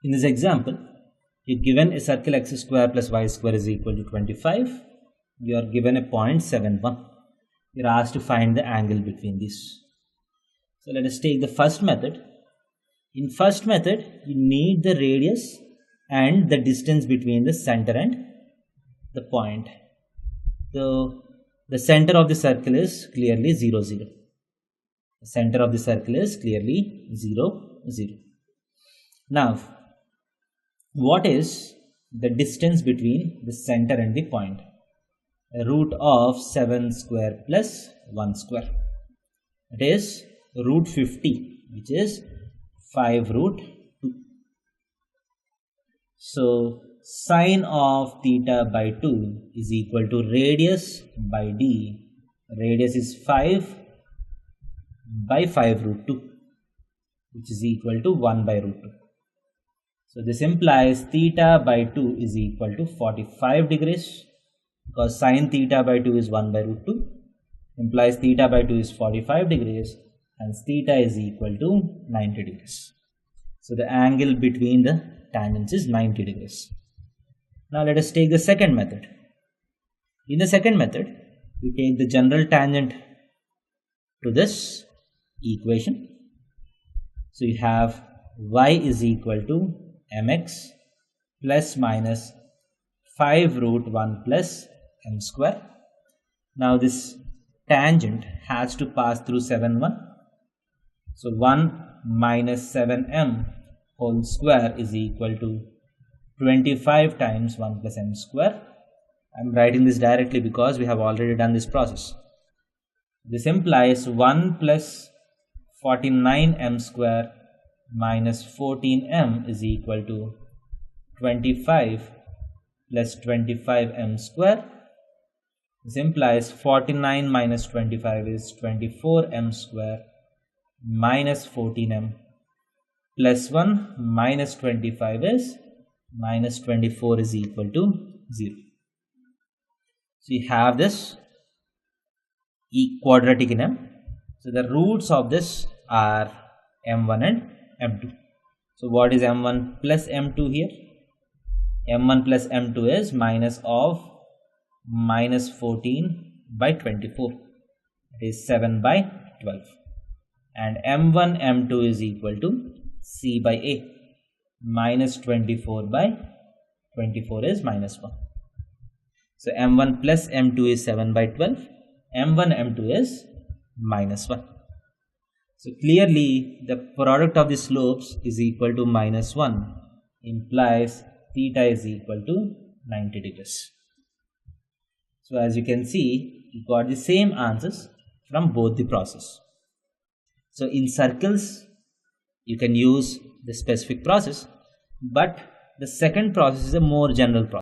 In this example, you're given a circle x square plus y square is equal to 25. You are given a point 71. You're asked to find the angle between these. So let us take the first method. In first method, you need the radius and the distance between the center and the point. So the center of the circle is clearly 0, 0. The center of the circle is clearly 0, 0. Now, what is the distance between the center and the point? Root of 7 square plus 1 square. It is root 50, which is 5 root 2. So sine of theta by 2 is equal to radius by d. Radius is 5 by 5 root 2, which is equal to 1 by root 2. So this implies theta by 2 is equal to 45 degrees, because sine theta by 2 is 1 by root 2, implies theta by 2 is 45 degrees, and theta is equal to 90 degrees. So the angle between the tangents is 90 degrees. Now let us take the second method. In the second method, we take the general tangent to this equation. So you have y is equal to mx plus minus 5 root 1 plus m square. Now this tangent has to pass through 7, 1. So 1 minus 7m whole square is equal to 25 times 1 plus m square. I am writing this directly because we have already done this process. This implies 1 plus 49m square minus 14m is equal to 25 plus 25m square. This implies 49 minus 25 is 24m square minus 14m plus 1 minus 25 is minus 24 is equal to 0. So you have this quadratic in m. So the roots of this are m1 and m2. So what is m1 plus m2 here? m1 plus m2 is minus of minus 14 by 24. It is 7 by 12. And m1 m2 is equal to c by a. Minus 24 by 24 is minus 1. So m1 plus m2 is 7 by 12. m1 m2 is minus 1. So clearly the product of the slopes is equal to minus 1, implies theta is equal to 90 degrees. So as you can see, you got the same answers from both the process. So in circles, you can use the specific process, but the second process is a more general process.